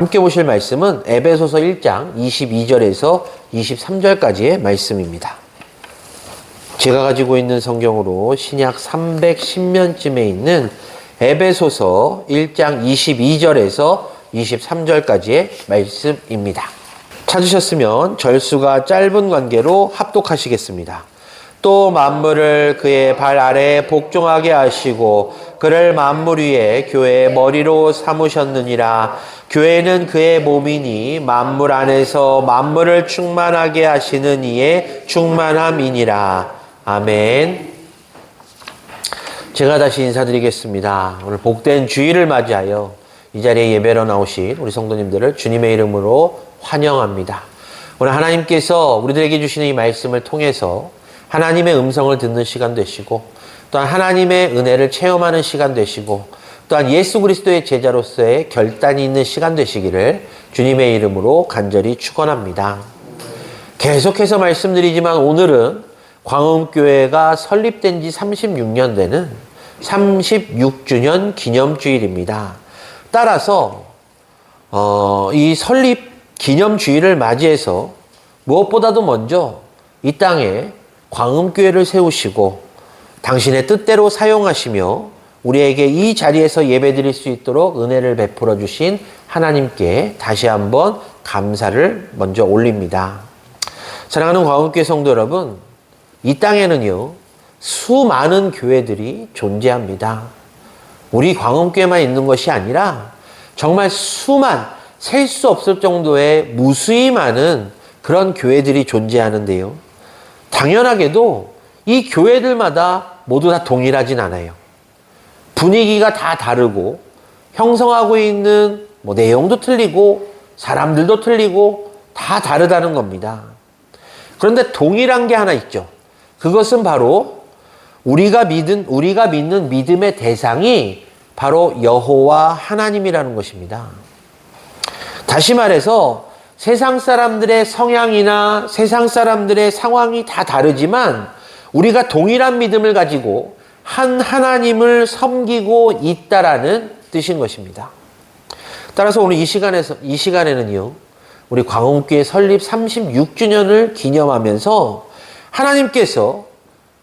함께 보실 말씀은 에베소서 1장 22절에서 23절까지의 말씀입니다. 제가 가지고 있는 성경으로 신약 310면쯤에 있는 에베소서 1장 22절에서 23절까지의 말씀입니다. 찾으셨으면 절수가 짧은 관계로 합독하시겠습니다. 또 만물을 그의 발 아래에 복종하게 하시고 그를 만물 위에 교회의 머리로 삼으셨느니라. 교회는 그의 몸이니 만물 안에서 만물을 충만하게 하시는 이의 충만함이니라. 아멘. 제가 다시 인사드리겠습니다. 오늘 복된 주일을 맞이하여 이 자리에 예배로 나오신 우리 성도님들을 주님의 이름으로 환영합니다. 오늘 하나님께서 우리들에게 주시는 이 말씀을 통해서 하나님의 음성을 듣는 시간 되시고, 또한 하나님의 은혜를 체험하는 시간 되시고, 또한 예수 그리스도의 제자로서의 결단이 있는 시간 되시기를 주님의 이름으로 간절히 축원합니다. 계속해서 말씀드리지만 오늘은 광음교회가 설립된 지 36년 되는 36주년 기념주일입니다. 따라서 이 설립 기념주일을 맞이해서 무엇보다도 먼저 이 땅에 광음교회를 세우시고 당신의 뜻대로 사용하시며 우리에게 이 자리에서 예배드릴 수 있도록 은혜를 베풀어 주신 하나님께 다시 한번 감사를 먼저 올립니다. 사랑하는 광음교회 성도 여러분, 이 땅에는요 수많은 교회들이 존재합니다. 우리 광음교회만 있는 것이 아니라 정말 셀 수 없을 정도의 무수히 많은 그런 교회들이 존재하는데요, 당연하게도 이 교회들마다 모두 다 동일하진 않아요. 분위기가 다 다르고 형성하고 있는 내용도 틀리고 사람들도 틀리고 다 다르다는 겁니다. 그런데 동일한 게 하나 있죠. 그것은 바로 우리가 믿는 믿음의 대상이 바로 여호와 하나님이라는 것입니다. 다시 말해서 세상 사람들의 성향이나 세상 사람들의 상황이 다 다르지만 우리가 동일한 믿음을 가지고 한 하나님을 섬기고 있다라는 뜻인 것입니다. 따라서 오늘 이 시간에는요, 우리 광음교회 설립 36주년을 기념하면서 하나님께서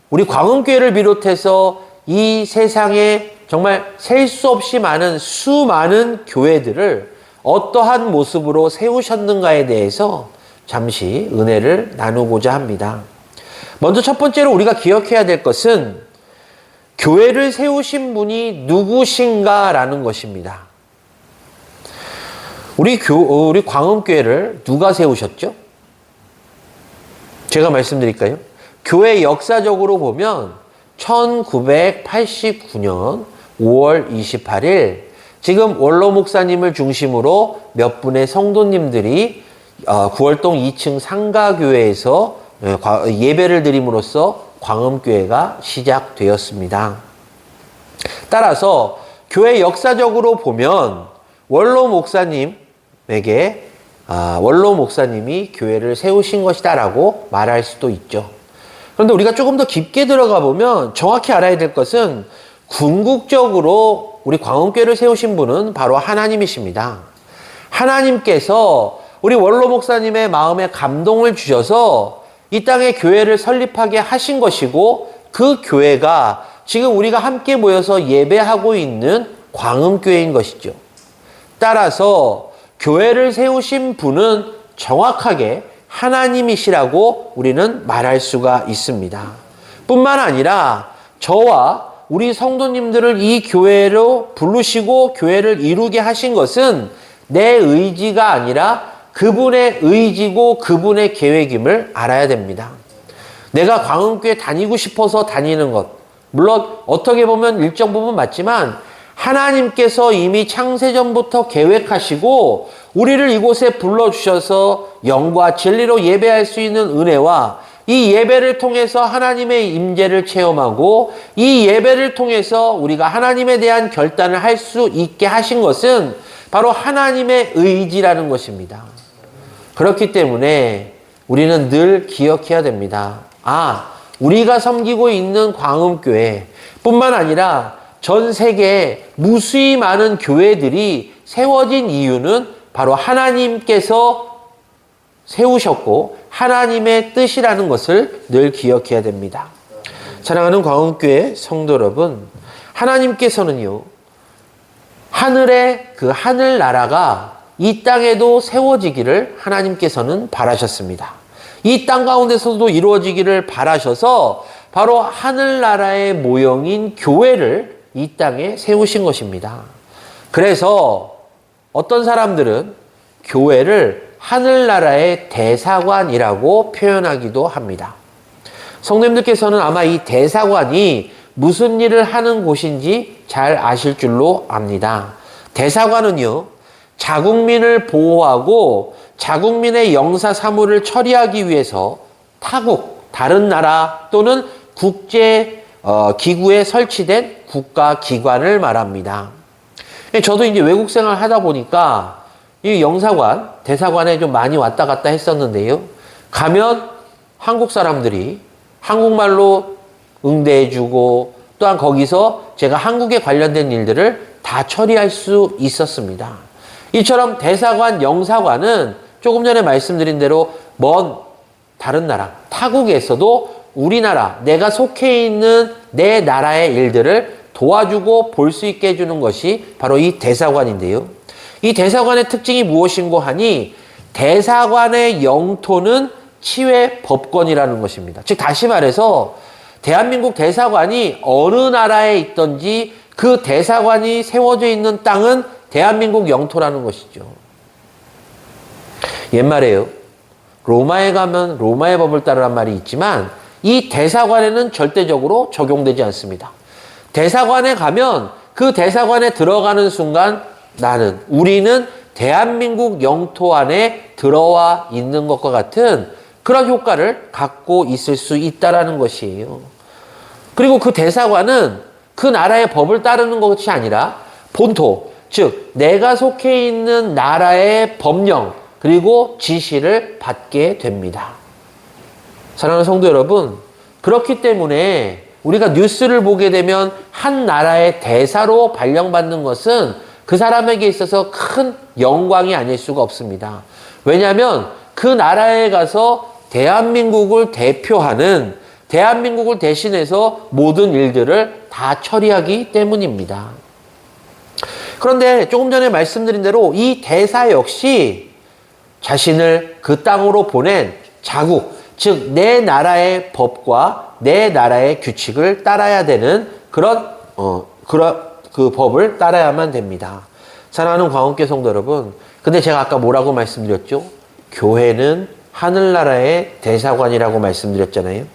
우리 광음교회를 비롯해서 이 세상에 정말 셀 수 없이 많은 수많은 교회들을 어떠한 모습으로 세우셨는가에 대해서 잠시 은혜를 나누고자 합니다. 먼저 첫 번째로 우리가 기억해야 될 것은 교회를 세우신 분이 누구신가라는 것입니다. 우리 광음교회를 누가 세우셨죠? 제가 말씀드릴까요? 교회 역사적으로 보면 1989년 5월 28일 지금 원로 목사님을 중심으로 몇 분의 성도님들이 구월동 2층 상가교회에서 예배를 드림으로써 광음교회가 시작되었습니다. 따라서 교회 역사적으로 보면 원로 목사님이 교회를 세우신 것이다라고 말할 수도 있죠. 그런데 우리가 조금 더 깊게 들어가 보면 정확히 알아야 될 것은 궁극적으로 우리 광음교회를 세우신 분은 바로 하나님이십니다. 하나님께서 우리 원로 목사님의 마음에 감동을 주셔서 이 땅에 교회를 설립하게 하신 것이고, 그 교회가 지금 우리가 함께 모여서 예배하고 있는 광음교회인 것이죠. 따라서 교회를 세우신 분은 정확하게 하나님이시라고 우리는 말할 수가 있습니다. 뿐만 아니라 저와 우리 성도님들을 이 교회로 부르시고 교회를 이루게 하신 것은 내 의지가 아니라 그분의 의지고 그분의 계획임을 알아야 됩니다. 내가 광음교회 다니고 싶어서 다니는 것, 물론 어떻게 보면 일정 부분 맞지만 하나님께서 이미 창세전부터 계획하시고 우리를 이곳에 불러주셔서 영과 진리로 예배할 수 있는 은혜와 이 예배를 통해서 하나님의 임재를 체험하고 이 예배를 통해서 우리가 하나님에 대한 결단을 할 수 있게 하신 것은 바로 하나님의 의지라는 것입니다. 그렇기 때문에 우리는 늘 기억해야 됩니다. 우리가 섬기고 있는 광음교회 뿐만 아니라 전 세계에 무수히 많은 교회들이 세워진 이유는 바로 하나님께서 세우셨고 하나님의 뜻이라는 것을 늘 기억해야 됩니다. 사랑하는 광운교회 성도 여러분, 하나님께서는요, 하늘의 그 하늘나라가 이 땅에도 세워지기를 하나님께서는 바라셨습니다. 이 땅 가운데서도 이루어지기를 바라셔서 바로 하늘나라의 모형인 교회를 이 땅에 세우신 것입니다. 그래서 어떤 사람들은 교회를 하늘나라의 대사관이라고 표현하기도 합니다. 성도님들께서는 아마 이 대사관이 무슨 일을 하는 곳인지 잘 아실 줄로 압니다. 대사관은요, 자국민을 보호하고 자국민의 영사 사무를 처리하기 위해서 타국, 다른 나라 또는 국제 기구에 설치된 국가기관을 말합니다. 저도 이제 외국 생활 하다 보니까 이 영사관, 대사관에 좀 많이 왔다 갔다 했었는데요. 가면 한국 사람들이 한국말로 응대해주고 또한 거기서 제가 한국에 관련된 일들을 다 처리할 수 있었습니다. 이처럼 대사관, 영사관은 조금 전에 말씀드린 대로 먼 다른 나라, 타국에서도 우리나라, 내가 속해 있는 내 나라의 일들을 도와주고 볼 수 있게 해주는 것이 바로 이 대사관인데요. 이 대사관의 특징이 무엇인고 하니 대사관의 영토는 치외 법권이라는 것입니다. 즉 다시 말해서 대한민국 대사관이 어느 나라에 있든지 그 대사관이 세워져 있는 땅은 대한민국 영토라는 것이죠. 옛말에요, 로마에 가면 로마의 법을 따르란 말이 있지만 이 대사관에는 절대적으로 적용되지 않습니다. 대사관에 가면 그 대사관에 들어가는 순간 우리는 대한민국 영토 안에 들어와 있는 것과 같은 그런 효과를 갖고 있을 수 있다라는 것이에요. 그리고 그 대사관은 그 나라의 법을 따르는 것이 아니라 본토, 즉 내가 속해 있는 나라의 법령 그리고 지시를 받게 됩니다. 사랑하는 성도 여러분, 그렇기 때문에 우리가 뉴스를 보게 되면 한 나라의 대사로 발령받는 것은 그 사람에게 있어서 큰 영광이 아닐 수가 없습니다. 왜냐하면 그 나라에 가서 대한민국을 대표하는, 대한민국을 대신해서 모든 일들을 다 처리하기 때문입니다. 그런데 조금 전에 말씀드린 대로 이 대사 역시 자신을 그 땅으로 보낸 자국, 즉 내 나라의 법과 내 나라의 규칙을 따라야 되는 그런 그 법을 따라야만 됩니다. 사랑하는 광운교회 성도 여러분, 근데 제가 아까 뭐라고 말씀드렸죠? 교회는 하늘나라의 대사관이라고 말씀드렸잖아요.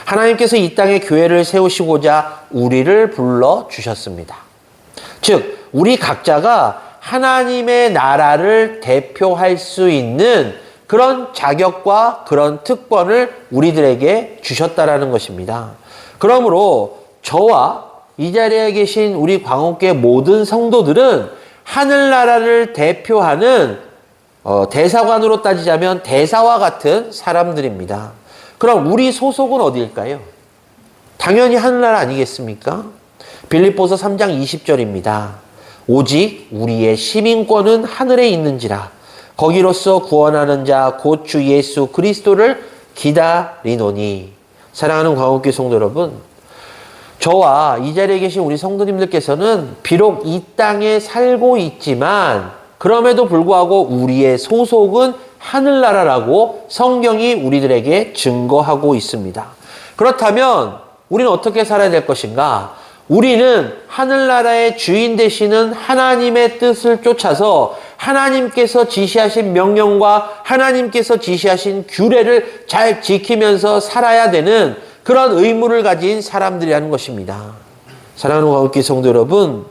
하나님께서 이 땅에 교회를 세우시고자 우리를 불러주셨습니다. 즉 우리 각자가 하나님의 나라를 대표할 수 있는 그런 자격과 그런 특권을 우리들에게 주셨다라는 것입니다. 그러므로 저와 이 자리에 계신 우리 광운교회 모든 성도들은 하늘나라를 대표하는 대사관으로 따지자면 대사와 같은 사람들입니다. 그럼 우리 소속은 어디일까요? 당연히 하늘나라 아니겠습니까? 빌립보서 3장 20절입니다. 오직 우리의 시민권은 하늘에 있는지라 거기로서 구원하는 자 곧 주 예수 그리스도를 기다리노니. 사랑하는 광운교회 성도 여러분, 저와 이 자리에 계신 우리 성도님들께서는 비록 이 땅에 살고 있지만 그럼에도 불구하고 우리의 소속은 하늘나라라고 성경이 우리들에게 증거하고 있습니다. 그렇다면 우리는 어떻게 살아야 될 것인가? 우리는 하늘나라의 주인 되시는 하나님의 뜻을 쫓아서 하나님께서 지시하신 명령과 하나님께서 지시하신 규례를 잘 지키면서 살아야 되는 그런 의무를 가진 사람들이라는 것입니다. 사랑하는 광운교회 성도 여러분,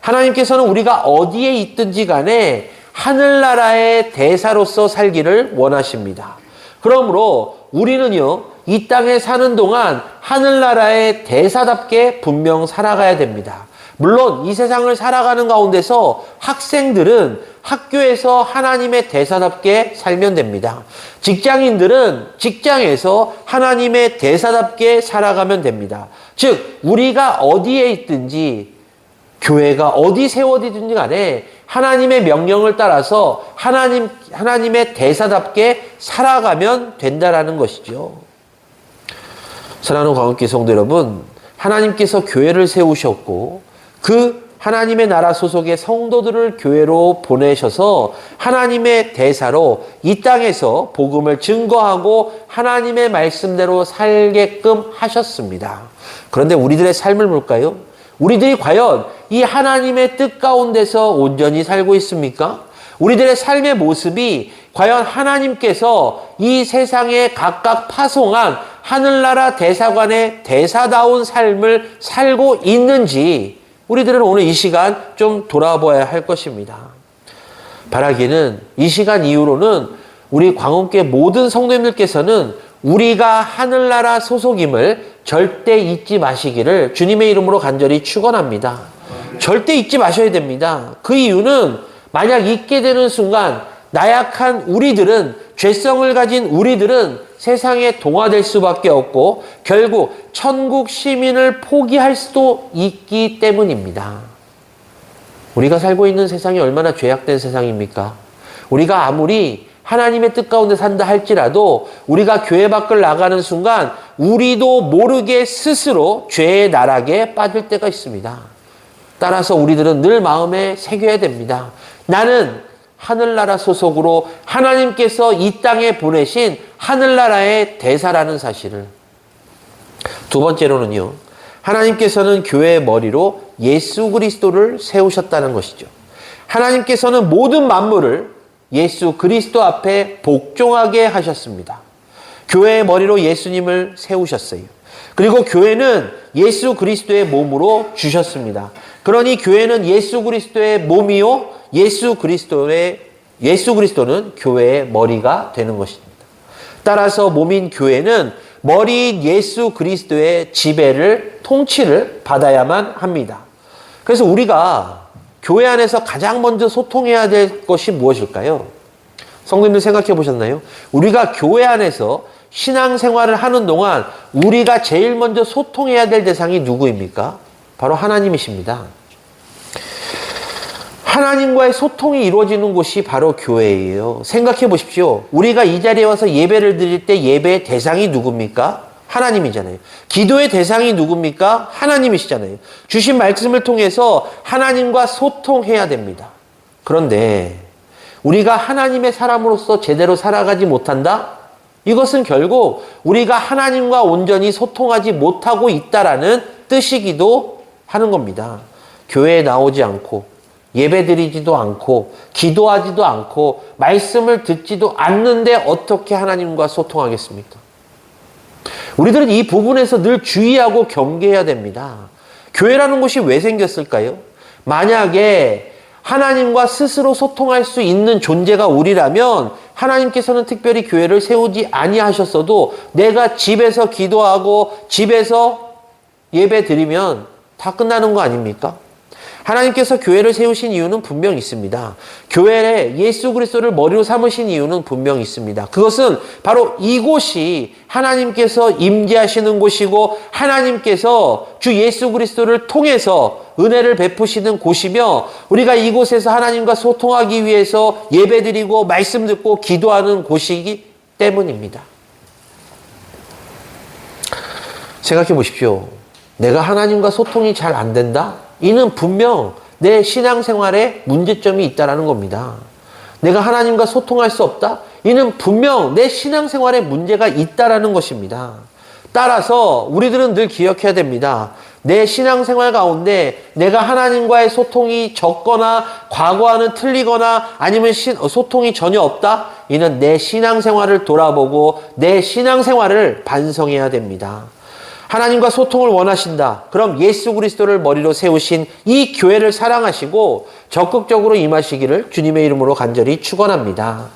하나님께서는 우리가 어디에 있든지 간에 하늘나라의 대사로서 살기를 원하십니다. 그러므로 우리는요, 이 땅에 사는 동안 하늘나라의 대사답게 분명 살아가야 됩니다. 물론 이 세상을 살아가는 가운데서 학생들은 학교에서 하나님의 대사답게 살면 됩니다. 직장인들은 직장에서 하나님의 대사답게 살아가면 됩니다. 즉 우리가 어디에 있든지 교회가 어디 세워지든지 간에 하나님의 명령을 따라서 하나님의 대사답게 살아가면 된다라는 것이죠. 사랑하는 광역교회 성도 여러분, 하나님께서 교회를 세우셨고 그 하나님의 나라 소속의 성도들을 교회로 보내셔서 하나님의 대사로 이 땅에서 복음을 증거하고 하나님의 말씀대로 살게끔 하셨습니다. 그런데 우리들의 삶을 볼까요? 우리들이 과연 이 하나님의 뜻 가운데서 온전히 살고 있습니까? 우리들의 삶의 모습이 과연 하나님께서 이 세상에 각각 파송한 하늘나라 대사관의 대사다운 삶을 살고 있는지 우리들은 오늘 이 시간 좀 돌아보아야 할 것입니다. 바라기는 이 시간 이후로는 우리 광원교회 모든 성도님들께서는 우리가 하늘나라 소속임을 절대 잊지 마시기를 주님의 이름으로 간절히 축원합니다. 절대 잊지 마셔야 됩니다. 그 이유는 만약 잊게 되는 순간 나약한 우리들은, 죄성을 가진 우리들은 세상에 동화될 수밖에 없고 결국 천국 시민을 포기할 수도 있기 때문입니다. 우리가 살고 있는 세상이 얼마나 죄악된 세상입니까? 우리가 아무리 하나님의 뜻 가운데 산다 할지라도 우리가 교회 밖을 나가는 순간 우리도 모르게 스스로 죄의 나락에 빠질 때가 있습니다. 따라서 우리들은 늘 마음에 새겨야 됩니다. 나는 하늘나라 소속으로 하나님께서 이 땅에 보내신 하늘나라의 대사라는 사실을. 두 번째로는요, 하나님께서는 교회의 머리로 예수 그리스도를 세우셨다는 것이죠. 하나님께서는 모든 만물을 예수 그리스도 앞에 복종하게 하셨습니다. 교회의 머리로 예수님을 세우셨어요. 그리고 교회는 예수 그리스도의 몸으로 주셨습니다. 그러니 교회는 예수 그리스도의 몸이요, 예수 그리스도는 교회의 머리가 되는 것입니다. 따라서 몸인 교회는 머리인 예수 그리스도의 지배를, 통치를 받아야만 합니다. 그래서 우리가 교회 안에서 가장 먼저 소통해야 될 것이 무엇일까요? 성도님들 생각해 보셨나요? 우리가 교회 안에서 신앙생활을 하는 동안 우리가 제일 먼저 소통해야 될 대상이 누구입니까? 바로 하나님이십니다. 하나님과의 소통이 이루어지는 곳이 바로 교회예요. 생각해 보십시오. 우리가 이 자리에 와서 예배를 드릴 때 예배의 대상이 누굽니까? 하나님이잖아요. 기도의 대상이 누굽니까? 하나님이시잖아요. 주신 말씀을 통해서 하나님과 소통해야 됩니다. 그런데 우리가 하나님의 사람으로서 제대로 살아가지 못한다? 이것은 결국 우리가 하나님과 온전히 소통하지 못하고 있다라는 뜻이기도 하는 겁니다. 교회에 나오지 않고 예배드리지도 않고 기도하지도 않고 말씀을 듣지도 않는데 어떻게 하나님과 소통하겠습니까? 우리들은 이 부분에서 늘 주의하고 경계해야 됩니다. 교회라는 곳이 왜 생겼을까요? 만약에 하나님과 스스로 소통할 수 있는 존재가 우리라면 하나님께서는 특별히 교회를 세우지 아니하셨어도 내가 집에서 기도하고 집에서 예배 드리면 다 끝나는 거 아닙니까? 하나님께서 교회를 세우신 이유는 분명 있습니다. 교회에 예수 그리스도를 머리로 삼으신 이유는 분명 있습니다. 그것은 바로 이곳이 하나님께서 임재하시는 곳이고 하나님께서 주 예수 그리스도를 통해서 은혜를 베푸시는 곳이며 우리가 이곳에서 하나님과 소통하기 위해서 예배드리고 말씀 듣고 기도하는 곳이기 때문입니다. 생각해 보십시오. 내가 하나님과 소통이 잘 안 된다? 이는 분명 내 신앙생활에 문제점이 있다는 겁니다. 내가 하나님과 소통할 수 없다? 이는 분명 내 신앙생활에 문제가 있다는 것입니다. 따라서 우리들은 늘 기억해야 됩니다. 내 신앙생활 가운데 내가 하나님과의 소통이 적거나 과거와는 틀리거나 아니면 소통이 전혀 없다? 이는 내 신앙생활을 돌아보고 내 신앙생활을 반성해야 됩니다. 하나님과 소통을 원하신다. 그럼 예수 그리스도를 머리로 세우신 이 교회를 사랑하시고 적극적으로 임하시기를 주님의 이름으로 간절히 축원합니다.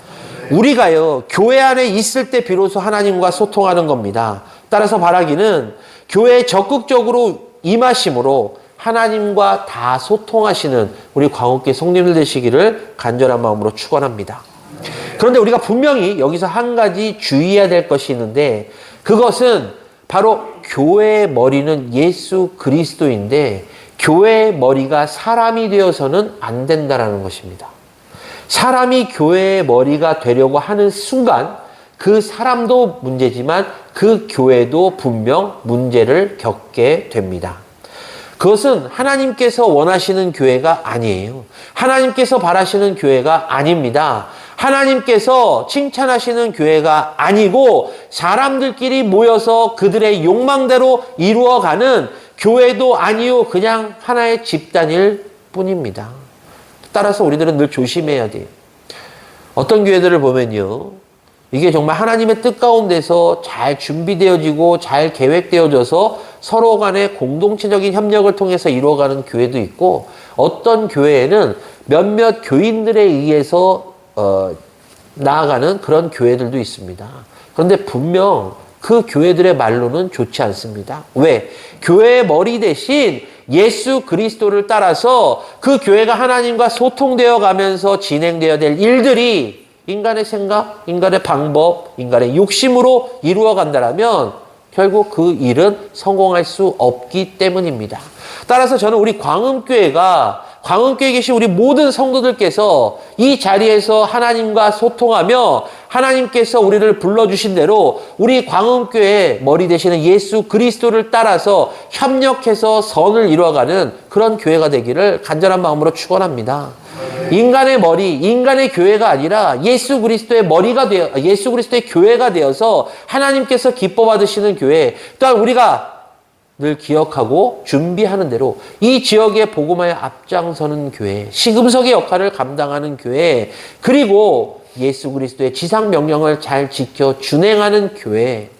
우리가요, 교회 안에 있을 때 비로소 하나님과 소통하는 겁니다. 따라서 바라기는 교회에 적극적으로 임하심으로 하나님과 다 소통하시는 우리 광옥교회 성도님들 되시기를 간절한 마음으로 축원합니다. 그런데 우리가 분명히 여기서 한 가지 주의해야 될 것이 있는데 그것은 바로 교회의 머리는 예수 그리스도인데 교회의 머리가 사람이 되어서는 안 된다라는 것입니다. 사람이 교회의 머리가 되려고 하는 순간 그 사람도 문제지만 그 교회도 분명 문제를 겪게 됩니다. 그것은 하나님께서 원하시는 교회가 아니에요. 하나님께서 바라시는 교회가 아닙니다. 하나님께서 칭찬하시는 교회가 아니고 사람들끼리 모여서 그들의 욕망대로 이루어가는 교회도 아니요, 그냥 하나의 집단일 뿐입니다. 따라서 우리들은 늘 조심해야 돼요. 어떤 교회들을 보면요, 이게 정말 하나님의 뜻 가운데서 잘 준비되어지고 잘 계획되어져서 서로 간의 공동체적인 협력을 통해서 이루어가는 교회도 있고, 어떤 교회에는 몇몇 교인들에 의해서 나아가는 그런 교회들도 있습니다. 그런데 분명 그 교회들의 말로는 좋지 않습니다. 왜? 교회의 머리 대신 예수 그리스도를 따라서 그 교회가 하나님과 소통되어 가면서 진행되어야 될 일들이 인간의 생각, 인간의 방법, 인간의 욕심으로 이루어 간다면 결국 그 일은 성공할 수 없기 때문입니다. 따라서 저는 우리 광음교회에 계신 우리 모든 성도들께서 이 자리에서 하나님과 소통하며 하나님께서 우리를 불러주신 대로 우리 광음교회의 머리 되시는 예수 그리스도를 따라서 협력해서 선을 이루어가는 그런 교회가 되기를 간절한 마음으로 축원합니다. 인간의 머리, 인간의 교회가 아니라 예수 그리스도의 머리가 되어, 예수 그리스도의 교회가 되어서 하나님께서 기뻐 받으시는 교회, 또한 우리가 늘 기억하고 준비하는 대로 이 지역의 복음화에 앞장서는 교회, 시금석의 역할을 감당하는 교회, 그리고 예수 그리스도의 지상 명령을 잘 지켜 준행하는 교회,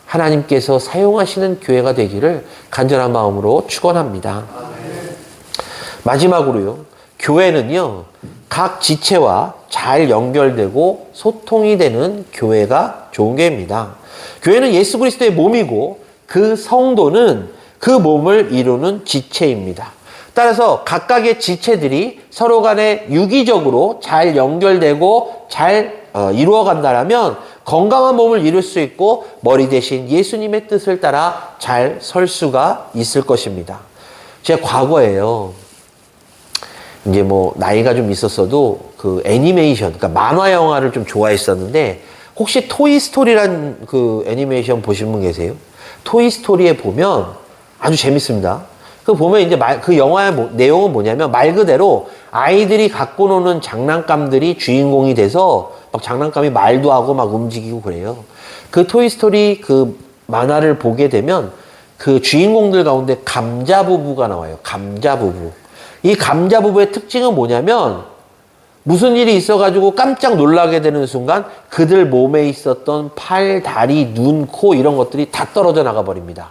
하나님께서 사용하시는 교회가 되기를 간절한 마음으로 축원합니다. 마지막으로요, 교회는요, 각 지체와 잘 연결되고 소통이 되는 교회가 좋은 교회입니다. 교회는 예수 그리스도의 몸이고 그 성도는 그 몸을 이루는 지체입니다. 따라서 각각의 지체들이 서로 간에 유기적으로 잘 연결되고 잘 이루어간다면 건강한 몸을 이룰 수 있고 머리 대신 예수님의 뜻을 따라 잘 설 수가 있을 것입니다. 제 과거에요, 이제 뭐 나이가 좀 있었어도 그 애니메이션, 그러니까 만화 영화를 좀 좋아했었는데, 혹시 토이스토리란 그 애니메이션 보신 분 계세요? 토이스토리에 보면 아주 재밌습니다. 그 보면 이제 그 영화의 내용은 뭐냐면 말 그대로 아이들이 갖고 노는 장난감들이 주인공이 돼서 막 장난감이 말도 하고 막 움직이고 그래요. 그 토이스토리 그 만화를 보게 되면 그 주인공들 가운데 감자 부부가 나와요. 감자 부부. 이 감자 부부의 특징은 뭐냐면 무슨 일이 있어가지고 깜짝 놀라게 되는 순간 그들 몸에 있었던 팔, 다리, 눈, 코 이런 것들이 다 떨어져 나가 버립니다.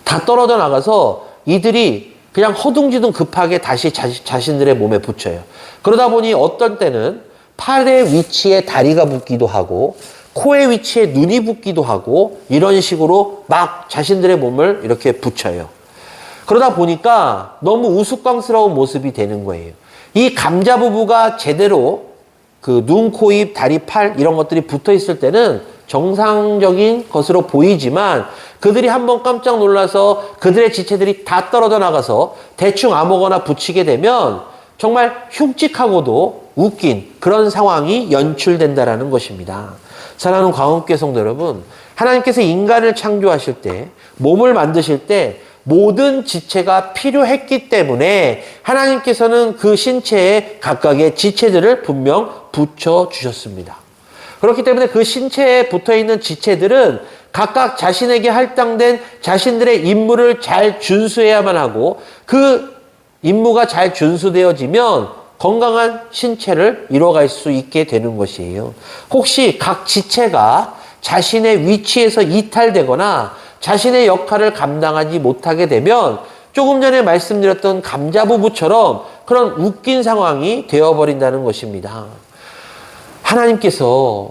다 떨어져 나가서 이들이 그냥 허둥지둥 급하게 다시 자신들의 몸에 붙여요. 그러다 보니 어떤 때는 팔의 위치에 다리가 붙기도 하고 코의 위치에 눈이 붙기도 하고 이런 식으로 막 자신들의 몸을 이렇게 붙여요. 그러다 보니까 너무 우스꽝스러운 모습이 되는 거예요. 이 감자 부부가 제대로 그 눈, 코, 입, 다리, 팔 이런 것들이 붙어 있을 때는 정상적인 것으로 보이지만 그들이 한번 깜짝 놀라서 그들의 지체들이 다 떨어져 나가서 대충 아무거나 붙이게 되면 정말 흉측하고도 웃긴 그런 상황이 연출된다라는 것입니다. 사랑하는 광음교회 성도 여러분, 하나님께서 인간을 창조하실 때, 몸을 만드실 때 모든 지체가 필요했기 때문에 하나님께서는 그 신체에 각각의 지체들을 분명 붙여주셨습니다. 그렇기 때문에 그 신체에 붙어있는 지체들은 각각 자신에게 할당된 자신들의 임무를 잘 준수해야만 하고 그 임무가 잘 준수되어지면 건강한 신체를 이뤄갈 수 있게 되는 것이에요. 혹시 각 지체가 자신의 위치에서 이탈되거나 자신의 역할을 감당하지 못하게 되면 조금 전에 말씀드렸던 감자 부부처럼 그런 웃긴 상황이 되어버린다는 것입니다. 하나님께서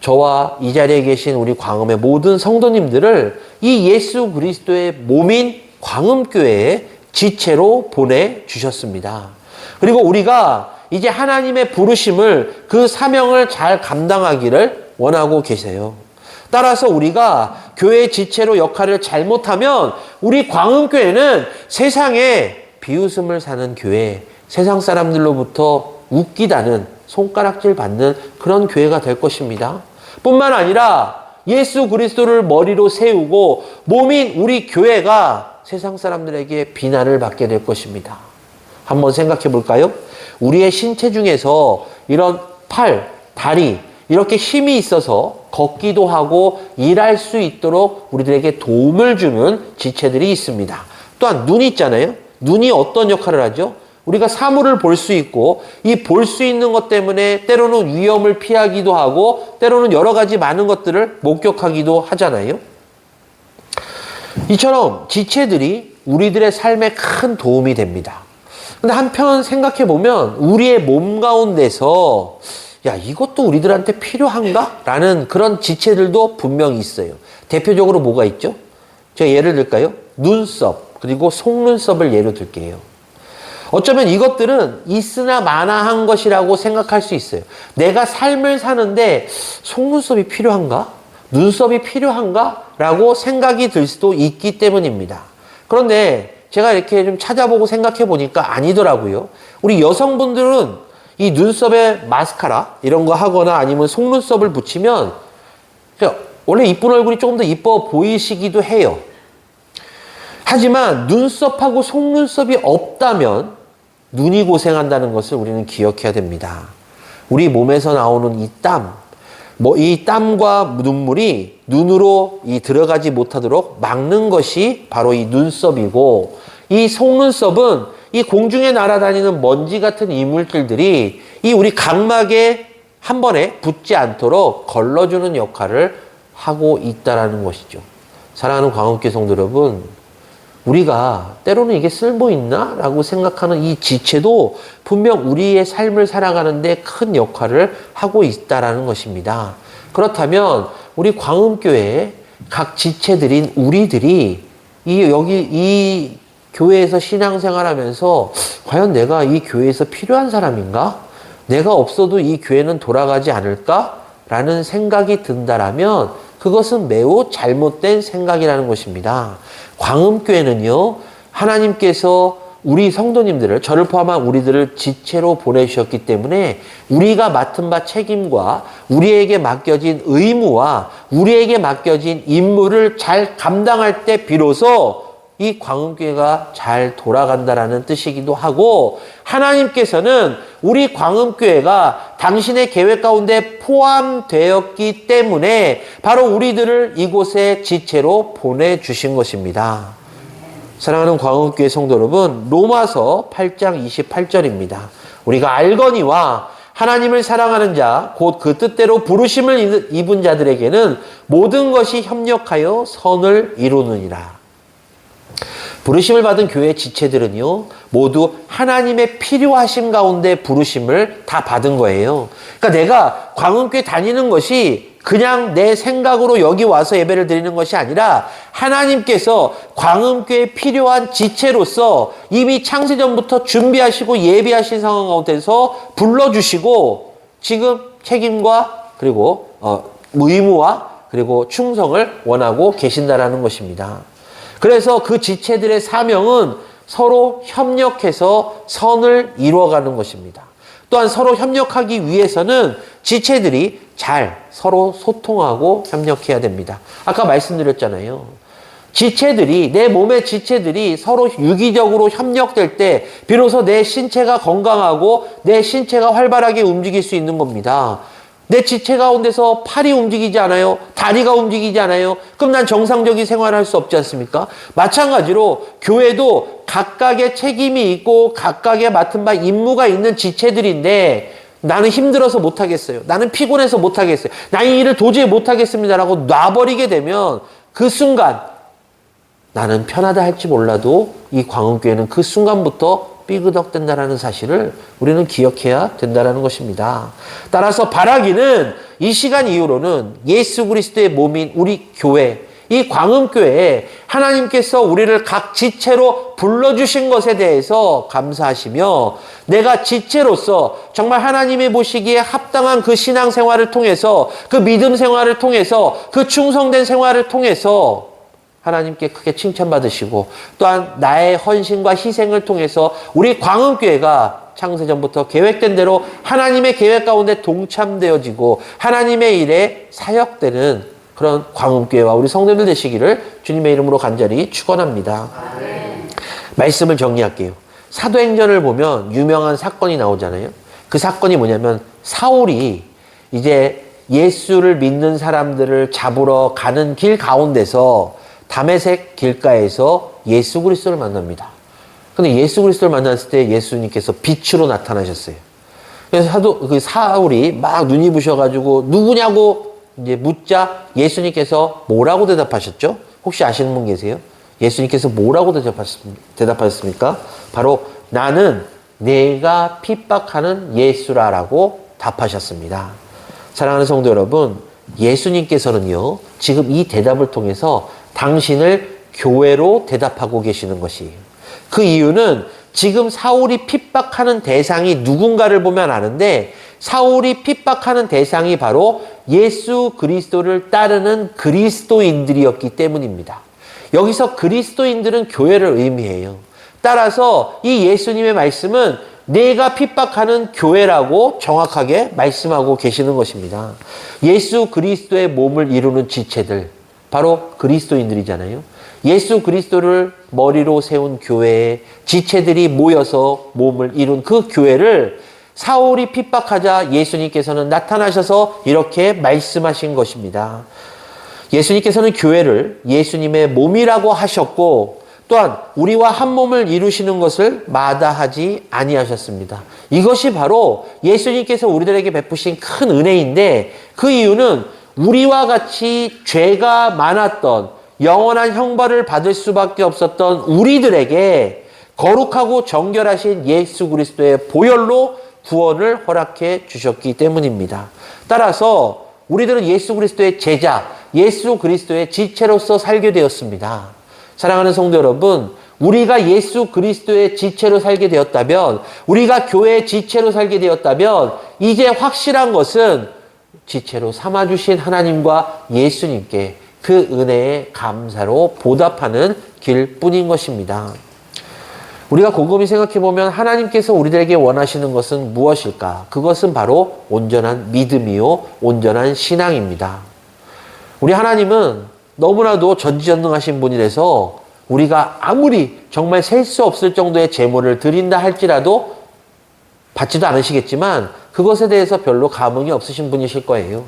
저와 이 자리에 계신 우리 광음의 모든 성도님들을 이 예수 그리스도의 몸인 광음교회의 지체로 보내주셨습니다. 그리고 우리가 이제 하나님의 부르심을, 그 사명을 잘 감당하기를 원하고 계세요. 따라서 우리가 교회 지체로 역할을 잘못하면 우리 광음교회는 세상에 비웃음을 사는 교회, 세상 사람들로부터 웃기다는 손가락질 받는 그런 교회가 될 것입니다. 뿐만 아니라 예수 그리스도를 머리로 세우고 몸인 우리 교회가 세상 사람들에게 비난을 받게 될 것입니다. 한번 생각해 볼까요? 우리의 신체 중에서 이런 팔, 다리 이렇게 힘이 있어서 걷기도 하고 일할 수 있도록 우리들에게 도움을 주는 지체들이 있습니다. 또한 눈이 있잖아요. 눈이 어떤 역할을 하죠? 우리가 사물을 볼 수 있고 이 볼 수 있는 것 때문에 때로는 위험을 피하기도 하고 때로는 여러 가지 많은 것들을 목격하기도 하잖아요. 이처럼 지체들이 우리들의 삶에 큰 도움이 됩니다. 근데 한편 생각해 보면 우리의 몸 가운데서 야, 이것도 우리들한테 필요한가? 라는 그런 지체들도 분명히 있어요. 대표적으로 뭐가 있죠? 제가 예를 들까요? 눈썹, 그리고 속눈썹을 예로 들게요. 어쩌면 이것들은 있으나 마나한 것이라고 생각할 수 있어요. 내가 삶을 사는데 속눈썹이 필요한가? 눈썹이 필요한가? 라고 생각이 들 수도 있기 때문입니다. 그런데 제가 이렇게 좀 찾아보고 생각해 보니까 아니더라고요. 우리 여성분들은 이 눈썹에 마스카라 이런 거 하거나 아니면 속눈썹을 붙이면 원래 이쁜 얼굴이 조금 더 이뻐 보이시기도 해요. 하지만 눈썹하고 속눈썹이 없다면 눈이 고생한다는 것을 우리는 기억해야 됩니다. 우리 몸에서 나오는 이 땀, 이 땀과 눈물이 눈으로 들어가지 못하도록 막는 것이 바로 이 눈썹이고, 이 속눈썹은 이 공중에 날아다니는 먼지 같은 이물질들이 이 우리 각막에 한 번에 붙지 않도록 걸러주는 역할을 하고 있다라는 것이죠. 사랑하는 광음교회 성도 여러분, 우리가 때로는 이게 쓸모있나? 라고 생각하는 이 지체도 분명 우리의 삶을 살아가는데 큰 역할을 하고 있다라는 것입니다. 그렇다면 우리 광음교회의 각 지체들인 우리들이 이 교회에서 신앙생활하면서 과연 내가 이 교회에서 필요한 사람인가? 내가 없어도 이 교회는 돌아가지 않을까? 라는 생각이 든다라면 그것은 매우 잘못된 생각이라는 것입니다. 광음교회는요, 하나님께서 우리 성도님들을, 저를 포함한 우리들을 지체로 보내주셨기 때문에 우리가 맡은 바 책임과 우리에게 맡겨진 의무와 우리에게 맡겨진 임무를 잘 감당할 때 비로소 이 광음교회가 잘 돌아간다라는 뜻이기도 하고, 하나님께서는 우리 광음교회가 당신의 계획 가운데 포함되었기 때문에 바로 우리들을 이곳에 지체로 보내주신 것입니다. 사랑하는 광음교회 성도 여러분, 로마서 8장 28절입니다. 우리가 알거니와 하나님을 사랑하는 자, 곧 그 뜻대로 부르심을 입은 자들에게는 모든 것이 협력하여 선을 이루느니라. 부르심을 받은 교회 지체들은요, 모두 하나님의 필요하심 가운데 부르심을 다 받은 거예요. 그러니까 내가 광음교회 다니는 것이 그냥 내 생각으로 여기 와서 예배를 드리는 것이 아니라 하나님께서 광음교회에 필요한 지체로서 이미 창세전부터 준비하시고 예비하신 상황 가운데서 불러주시고 지금 책임과 그리고 의무와 그리고 충성을 원하고 계신다라는 것입니다. 그래서 그 지체들의 사명은 서로 협력해서 선을 이루어가는 것입니다. 또한 서로 협력하기 위해서는 지체들이 잘 서로 소통하고 협력해야 됩니다. 아까 말씀드렸잖아요. 지체들이, 내 몸의 지체들이 서로 유기적으로 협력될 때 비로소 내 신체가 건강하고 내 신체가 활발하게 움직일 수 있는 겁니다. 내 지체 가운데서 팔이 움직이지 않아요? 다리가 움직이지 않아요? 그럼 난 정상적인 생활을 할 수 없지 않습니까? 마찬가지로 교회도 각각의 책임이 있고 각각의 맡은 바 임무가 있는 지체들인데 나는 힘들어서 못하겠어요. 나는 피곤해서 못하겠어요. 나 이 일을 도저히 못하겠습니다라고 놔버리게 되면 그 순간 나는 편하다 할지 몰라도 이 광음교회는 그 순간부터 삐그덕된다라는 사실을 우리는 기억해야 된다는 것입니다. 따라서 바라기는 이 시간 이후로는 예수 그리스도의 몸인 우리 교회, 이 광음교회에 하나님께서 우리를 각 지체로 불러주신 것에 대해서 감사하시며 내가 지체로서 정말 하나님이 보시기에 합당한 그 신앙생활을 통해서 그 믿음 생활을 통해서 그 충성된 생활을 통해서 하나님께 크게 칭찬받으시고 또한 나의 헌신과 희생을 통해서 우리 광음교회가 창세전부터 계획된 대로 하나님의 계획 가운데 동참되어지고 하나님의 일에 사역되는 그런 광음교회와 우리 성도들 되시기를 주님의 이름으로 간절히 축원합니다. 말씀을 정리할게요. 사도행전을 보면 유명한 사건이 나오잖아요. 그 사건이 뭐냐면 사울이 이제 예수를 믿는 사람들을 잡으러 가는 길 가운데서 다메섹 길가에서 예수 그리스도를 만납니다. 근데 예수 그리스도를 만났을 때 예수님께서 빛으로 나타나셨어요. 그래서 사울이 막 눈이 부셔가지고 누구냐고 이제 묻자 예수님께서 뭐라고 대답하셨죠? 혹시 아시는 분 계세요? 예수님께서 뭐라고 대답하셨습니까? 바로 나는 내가 핍박하는 예수라라고 답하셨습니다. 사랑하는 성도 여러분, 예수님께서는요, 지금 이 대답을 통해서 당신을 교회로 대답하고 계시는 것이에요. 그 이유는 지금 사울이 핍박하는 대상이 누군가를 보면 아는데 사울이 핍박하는 대상이 바로 예수 그리스도를 따르는 그리스도인들이었기 때문입니다. 여기서 그리스도인들은 교회를 의미해요. 따라서 이 예수님의 말씀은 내가 핍박하는 교회라고 정확하게 말씀하고 계시는 것입니다. 예수 그리스도의 몸을 이루는 지체들, 바로 그리스도인들이잖아요. 예수 그리스도를 머리로 세운 교회에 지체들이 모여서 몸을 이룬 그 교회를 사울이 핍박하자 예수님께서는 나타나셔서 이렇게 말씀하신 것입니다. 예수님께서는 교회를 예수님의 몸이라고 하셨고 또한 우리와 한 몸을 이루시는 것을 마다하지 아니하셨습니다. 이것이 바로 예수님께서 우리들에게 베푸신 큰 은혜인데 그 이유는 우리와 같이 죄가 많았던 영원한 형벌을 받을 수밖에 없었던 우리들에게 거룩하고 정결하신 예수 그리스도의 보혈로 구원을 허락해 주셨기 때문입니다. 따라서 우리들은 예수 그리스도의 제자, 예수 그리스도의 지체로서 살게 되었습니다. 사랑하는 성도 여러분, 우리가 예수 그리스도의 지체로 살게 되었다면, 우리가 교회의 지체로 살게 되었다면 이제 확실한 것은 지체로 삼아주신 하나님과 예수님께 그 은혜의 감사로 보답하는 길뿐인 것입니다. 우리가 곰곰이 생각해보면 하나님께서 우리들에게 원하시는 것은 무엇일까? 그것은 바로 온전한 믿음이요, 온전한 신앙입니다. 우리 하나님은 너무나도 전지전능하신 분이라서 우리가 아무리 정말 셀 수 없을 정도의 제물을 드린다 할지라도 받지도 않으시겠지만 그것에 대해서 별로 감흥이 없으신 분이실 거예요.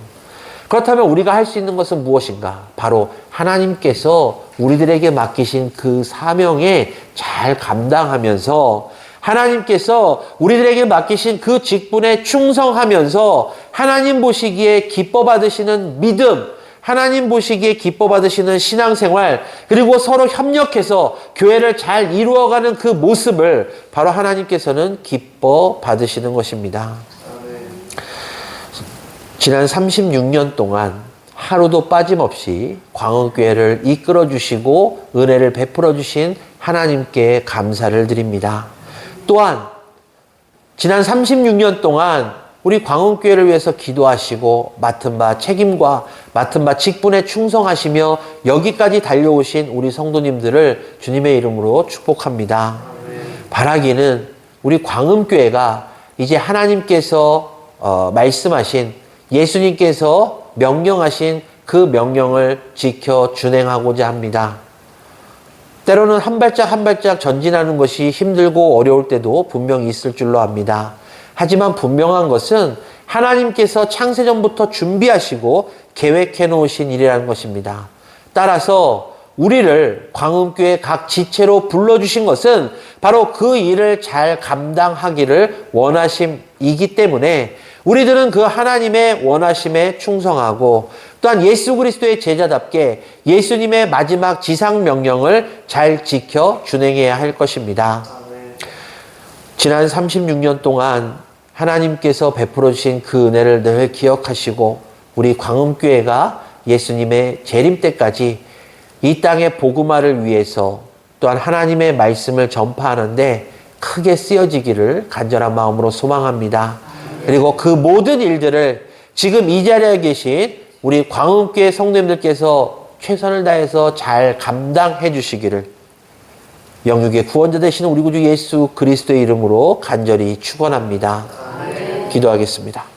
그렇다면 우리가 할 수 있는 것은 무엇인가? 바로 하나님께서 우리들에게 맡기신 그 사명에 잘 감당하면서 하나님께서 우리들에게 맡기신 그 직분에 충성하면서 하나님 보시기에 기뻐 받으시는 믿음, 하나님 보시기에 기뻐 받으시는 신앙생활, 그리고 서로 협력해서 교회를 잘 이루어가는 그 모습을 바로 하나님께서는 기뻐 받으시는 것입니다. 지난 36년 동안 하루도 빠짐없이 광흥교회를 이끌어 주시고 은혜를 베풀어 주신 하나님께 감사를 드립니다. 또한 지난 36년 동안 우리 광흥교회를 위해서 기도하시고 맡은 바 책임과 맡은 바 직분에 충성하시며 여기까지 달려오신 우리 성도님들을 주님의 이름으로 축복합니다. 바라기는 우리 광흥교회가 이제 하나님께서 말씀하신 예수님께서 명령하신 그 명령을 지켜 준행하고자 합니다. 때로는 한 발짝 한 발짝 전진하는 것이 힘들고 어려울 때도 분명히 있을 줄로 압니다. 하지만 분명한 것은 하나님께서 창세전부터 준비하시고 계획해 놓으신 일이라는 것입니다. 따라서 우리를 광흥교회 각 지체로 불러주신 것은 바로 그 일을 잘 감당하기를 원하심이기 때문에 우리들은 그 하나님의 원하심에 충성하고 또한 예수 그리스도의 제자답게 예수님의 마지막 지상 명령을 잘 지켜 준행해야 할 것입니다. 지난 36년 동안 하나님께서 베풀어 주신 그 은혜를 늘 기억하시고 우리 광음교회가 예수님의 재림 때까지 이 땅의 복음화를 위해서 또한 하나님의 말씀을 전파하는데 크게 쓰여지기를 간절한 마음으로 소망합니다. 그리고 그 모든 일들을 지금 이 자리에 계신 우리 광흥교회 성도님들께서 최선을 다해서 잘 감당해 주시기를 영육의 구원자 되시는 우리 구주 예수 그리스도의 이름으로 간절히 축원합니다. 기도하겠습니다.